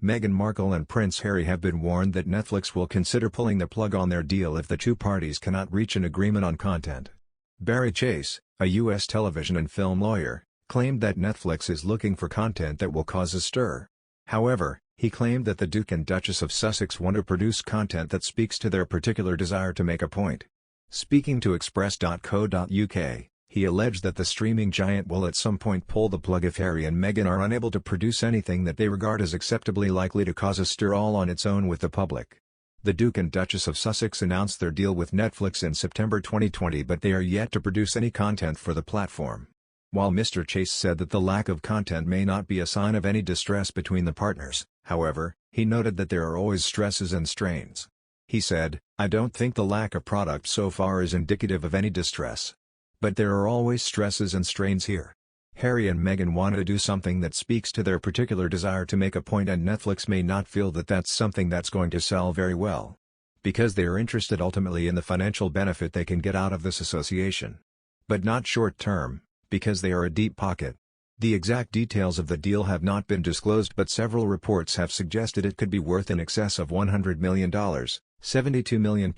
Meghan Markle and Prince Harry have been warned that Netflix will consider pulling the plug on their deal if the two parties cannot reach an agreement on content. Barry Chase, a U.S. television and film lawyer, claimed that Netflix is looking for content that will cause a stir. However, he claimed that the Duke and Duchess of Sussex want to produce content that speaks to their particular desire to make a point. Speaking to Express.co.uk, he alleged that the streaming giant will at some point pull the plug if Harry and Meghan are unable to produce anything that they regard as acceptably likely to cause a stir all on its own with the public. The Duke and Duchess of Sussex announced their deal with Netflix in September 2020, but they are yet to produce any content for the platform. While Mr. Chase said that the lack of content may not be a sign of any distress between the partners, however, he noted that there are always stresses and strains. He said, "I don't think the lack of product so far is indicative of any distress. But there are always stresses and strains here. Harry and Meghan want to do something that speaks to their particular desire to make a point, and Netflix may not feel that that's something that's going to sell very well. Because they are interested ultimately in the financial benefit they can get out of this association. But not short-term, because they are a deep pocket." The exact details of the deal have not been disclosed, but several reports have suggested it could be worth in excess of $100 million, £72 million.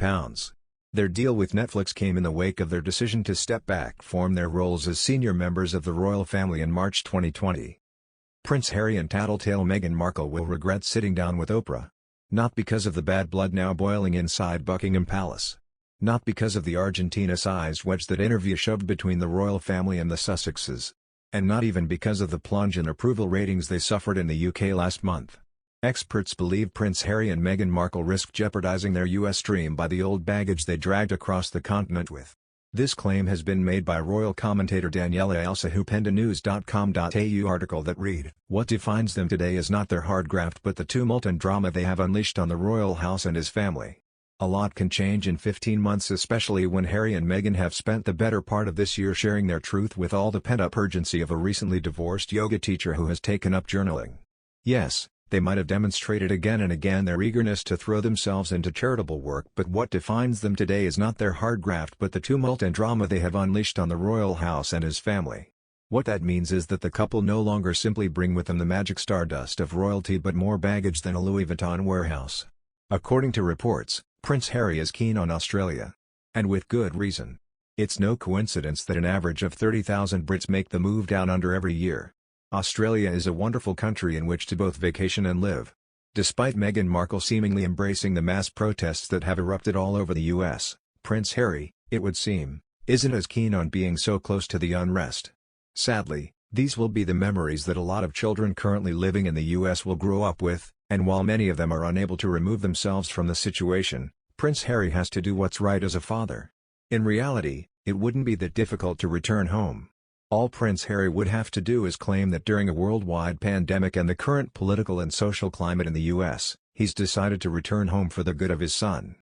Their deal with Netflix came in the wake of their decision to step back from their roles as senior members of the royal family in March 2020. Prince Harry and tattletale Meghan Markle will regret sitting down with Oprah. Not because of the bad blood now boiling inside Buckingham Palace. Not because of the Argentina-sized wedge that interview shoved between the royal family and the Sussexes. And not even because of the plunge in approval ratings they suffered in the UK last month. Experts believe Prince Harry and Meghan Markle risk jeopardizing their US dream by the old baggage they dragged across the continent with. This claim has been made by royal commentator Daniela Elsa, who penned a news.com.au article that read, "What defines them today is not their hard graft but the tumult and drama they have unleashed on the royal house and his family. A lot can change in 15 months, especially when Harry and Meghan have spent the better part of this year sharing their truth with all the pent-up urgency of a recently divorced yoga teacher who has taken up journaling. Yes, they might have demonstrated again and again their eagerness to throw themselves into charitable work, but what defines them today is not their hard graft but the tumult and drama they have unleashed on the royal house and his family." What that means is that the couple no longer simply bring with them the magic stardust of royalty but more baggage than a Louis Vuitton warehouse. According to reports, Prince Harry is keen on Australia. And with good reason. It's no coincidence that an average of 30,000 Brits make the move down under every year. Australia is a wonderful country in which to both vacation and live. Despite Meghan Markle seemingly embracing the mass protests that have erupted all over the US, Prince Harry, it would seem, isn't as keen on being so close to the unrest. Sadly, these will be the memories that a lot of children currently living in the US will grow up with, and while many of them are unable to remove themselves from the situation, Prince Harry has to do what's right as a father. In reality, it wouldn't be that difficult to return home. All Prince Harry would have to do is claim that during a worldwide pandemic and the current political and social climate in the US, he's decided to return home for the good of his son.